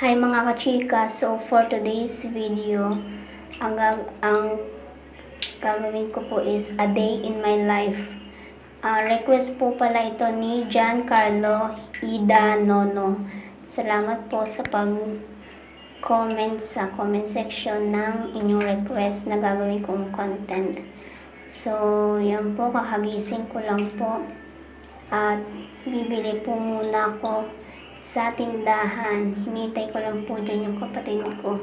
Hi mga kachika, so for today's video, ang gagawin ko po is a day in my life. Request po pala ito ni Giancarlo Ida Nono. Salamat po sa pag-comment sa comment section ng inyong request na gagawin kong content. So, yan po, kakagising ko lang po. At bibili po muna ako sa tindahan. Hinintay ko lang po dyan yung kapatid ko.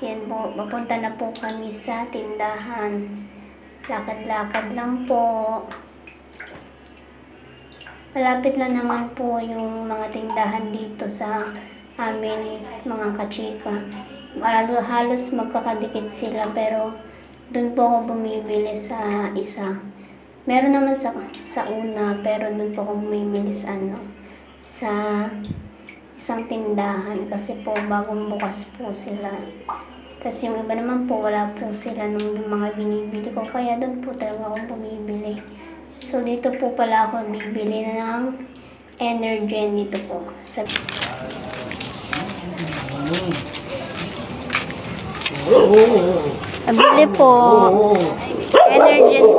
Yan po, papunta na po kami sa tindahan. Lakad-lakad lang po. Malapit lang naman po yung mga tindahan dito sa amin, mga kachika. Halos magkakadikit sila, pero doon po ako bumibili sa isa. Meron naman sa una, pero doon po ako bumibili sa isang tindahan kasi po bagong bukas po sila. Kasi yung iba naman po wala po sila nung mga binibili ko, kaya doon po talaga ako bumibili. So dito po pala ako bibili ng Energen dito po sa bili po Energen.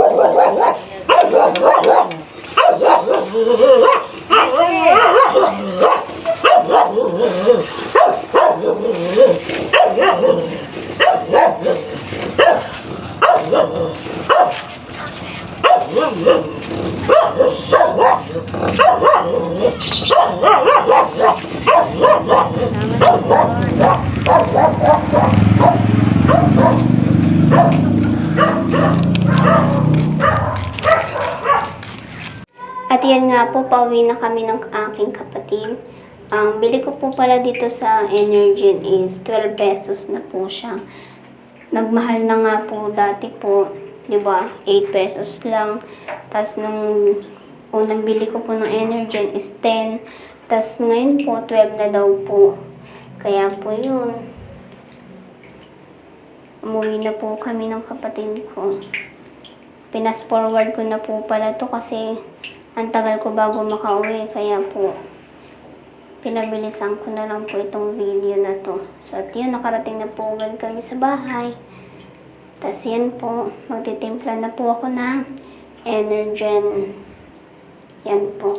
At yan nga po, pauwi na kami ng aking kapatid. Ang bili ko po pala dito sa Energen is 12 pesos na po siya. Nagmahal na nga po dati po, di ba? 8 pesos lang. Tapos nung unang bili ko po ng Energen is 10. Tapos ngayon po, 12 na daw po. Kaya po yun. Umuwi na po kami ng kapatid ko. Pinas forward ko na po pala to kasi ang tagal ko bago makauwi, kaya po pinabilisan ko na lang po itong video na to. So at yun, nakarating na po agad kami sa bahay. Tapos yan po, magtitimpla na po ako ng Energen. Yan po.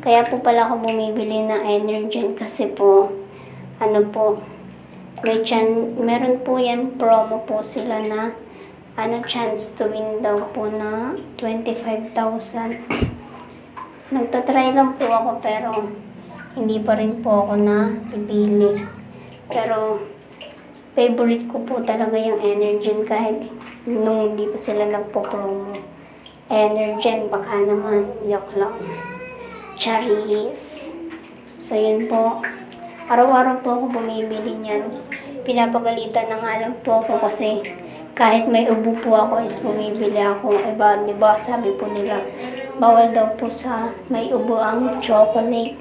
Kaya po pala ako bumibili ng Energen kasi po, meron po yan promo po sila na chance to win daw po na 25,000. Nagtatry lang po ako pero hindi pa rin po ako na pipili. Pero favorite ko po talaga yung Energen kahit nung hindi pa sila nagpo-promo. Energen, baka naman, yok lang. Charis. So yun po. Araw-araw po ako bumibili niyan. Pinapagalitan na nga lang po ako kasi kahit may ubo po ako is bumibili ako. Diba, sabi po nila, bawal daw po sa may ubo ang chocolate.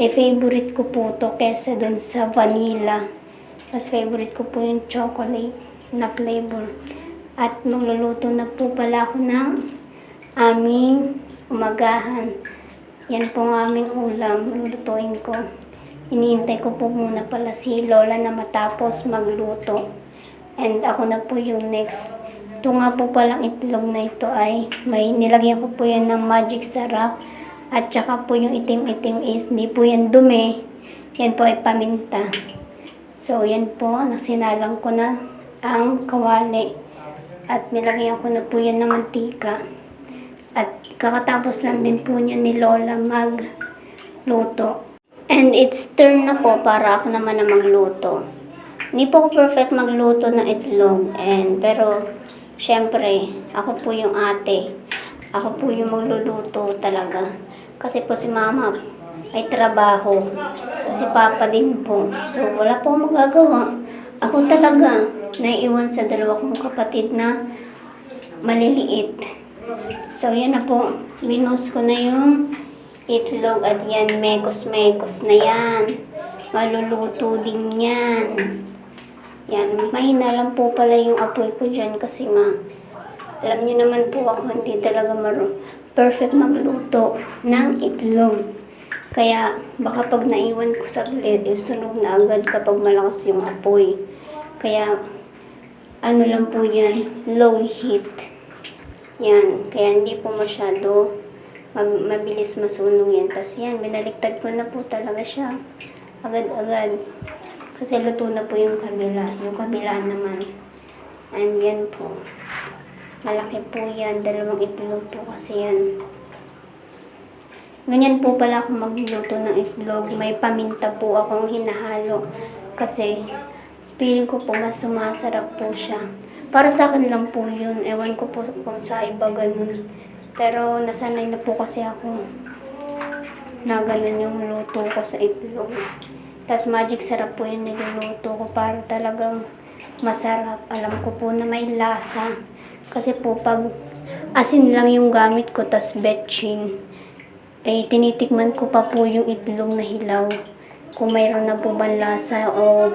Favorite ko po to kesa dun sa vanilla. Mas favorite ko po yung chocolate na flavor. At magluluto na po pala ako ng aming umagahan. Yan po ang aming ulam. Lulutuin ko. Iniintay ko po muna pala si Lola na matapos magluto. And ako na po yung next. Ito nga po palang itlog na ito ay may nilagyan ko po yan ng magic sarap. At saka po yung itim-itim is hindi po yan dumi. Yan po ay paminta. So yan po, nasinalang ko na ang kawali. At nilagyan ko na po yan ng mantika. At kakatapos lang din po niya ni Lola magluto. And it's turn na po para ako naman na magluto. Hindi po ako perfect magluto ng itlog. Pero syempre, ako po yung ate. Ako po yung magluluto talaga. Kasi po si mama ay trabaho. Kasi papa din po. So wala po magagawa. Ako talaga naiiwan sa dalawa kong kapatid na maliliit. So yan na po. Binus ko na yung itlog at yan, mekos-mekos na yan. Maluluto din yan. Yan, mahina lang po pala yung apoy ko dyan kasi nga, alam niyo naman po ako, hindi talaga perfect magluto ng itlog. Kaya baka pag naiwan ko saglit, sunog na agad kapag malakas yung apoy. Kaya ano lang po yan, low heat. Yan, kaya hindi po masyado mabilis masunog yan. Tapos yan, binaliktad ko na po talaga siya. Agad-agad. Kasi luto na po yung kabila. Yung kabila naman. And yan po. Malaki po yan. 2 itlog po kasi yan. Ganyan po pala ako magluto ng itlog. May paminta po akong hinahalo. Kasi feeling ko po mas sumasarap po siya. Para sa akin lang po yun. Ewan ko po kung sa iba ganun. Pero nasanay na po kasi ako na ganun yung luto ko sa itlog. Tapos magic sarap po yung niluluto ko para talagang masarap. Alam ko po na may lasa. Kasi po pag asin lang yung gamit ko, tas betchin, tinitikman ko pa po yung itlog na hilaw. Kung mayroon na po bang lasa o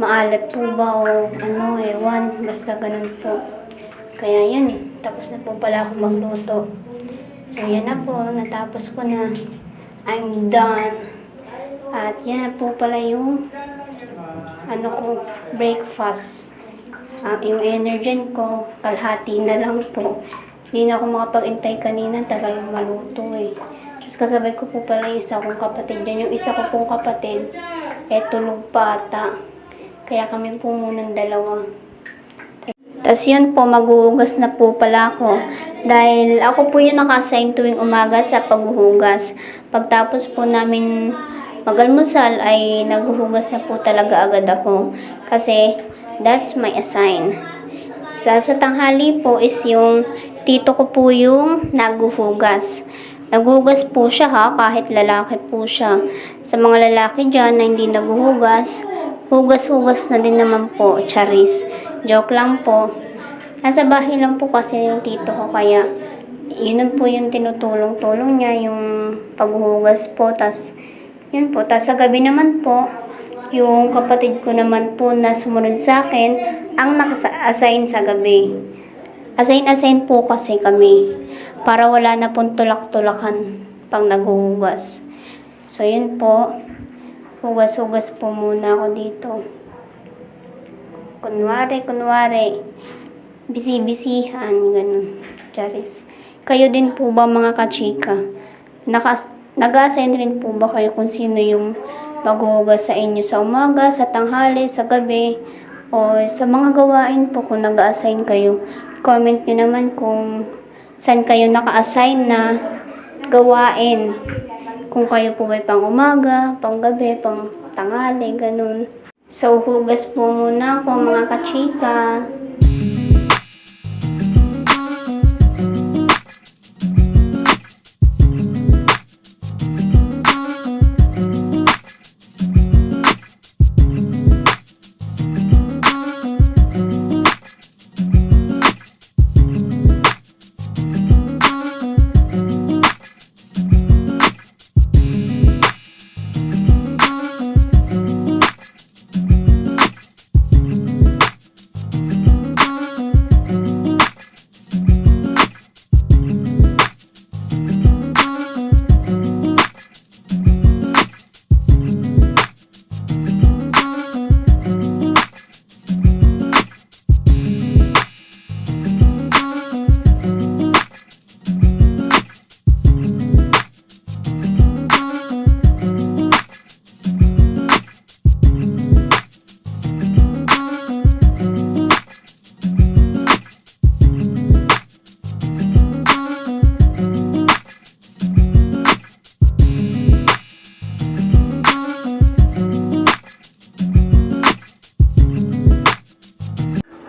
maalat po ba o ano, ewan. Basta ganun po. Kaya yan, tapos na po pala ako magluto. So yan na po, natapos ko na. I'm done. At yan na po pala yung breakfast. Yung energen ko, kalahati na lang po. Hindi na ako makapag-intay kanina, tagal maluto eh. Tapos kasabay ko po pala yung isa kong kapatid dyan. Yung isa ko pong kapatid, tulog pa ata. Kaya kami po munang dalawa. Tapos yun po, maghuhugas na po pala ako. Dahil ako po yung naka-assign tuwing umaga sa paghuhugas. Pagtapos po namin mag-almusal ay naghuhugas na po talaga agad ako. Kasi that's my assign. Sa tanghali po is yung tito ko po yung naghuhugas. Naghuhugas po siya kahit lalaki po siya. Sa mga lalaki dyan na hindi naghuhugas, hugas-hugas na din naman po, charis. Joke lang po. Nasa bahay lang po kasi yung tito ko, kaya yun po yung tinutulong-tulong niya, yung paghuhugas po. Tas yun po. Tas sa gabi naman po, yung kapatid ko naman po na sumunod sa akin, ang naka-assign sa gabi. Assign po kasi kami para wala na pong tulak-tulakan pang naghuhugas. So yun po, hugas-hugas po muna ako dito. Kunwari, bisi-bisihan, ganun. Charis. Kayo din po ba mga kachika? Nag-assign rin po ba kayo kung sino yung maghuhugas sa inyo sa umaga, sa tanghali, sa gabi, o sa mga gawain po kung nag-assign kayo? Comment nyo naman kung saan kayo naka-assign na gawain. Kung kayo po ay pang umaga, pang gabi, pang tanghali, ganun. So, hugas po muna ako mga kachika.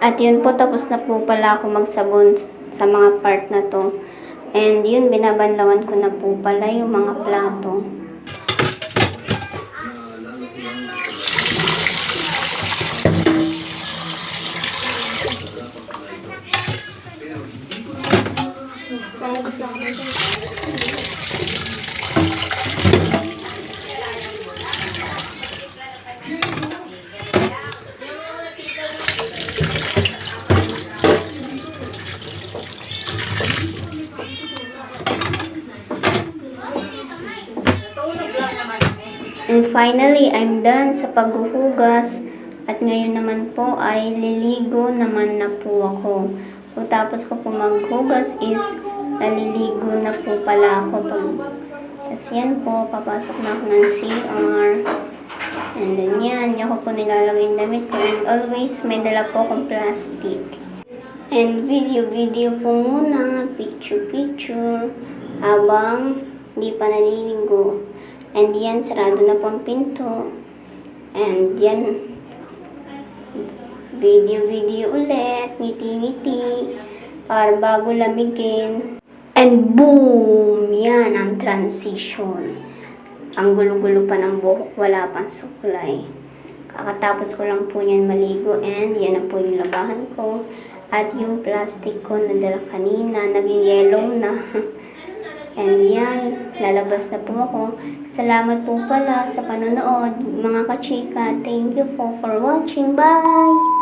At yun po, tapos na po pala ako magsabon sa mga part na to. And yun, binabanlawan ko na po pala yung mga plato. finally, I'm done sa paghuhugas. At ngayon naman po ay liligo naman na po ako. Pagkatapos ko po maghugas is naliligo na po pala ako. Tapos yan po, papasok na ako ng CR. And then yan ko po nilalagay yung damit ko. And always may dala po akong plastic. And video po muna, picture habang hindi pa naliligo. And yan, sarado na po ang pinto. And yan, video ulit, ngiti-ngiti, para bago lamigin. And boom! Yan ang transition. Ang gulo-gulo pa ng buhok, wala pang suklay. Kakatapos ko lang po yan maligo and yan na po yung labahan ko. At yung plastic ko na dala kanina, naging yellow na. And yan, lalabas na po ako. Salamat po pala sa panonood, mga kachika. Thank you for watching. Bye!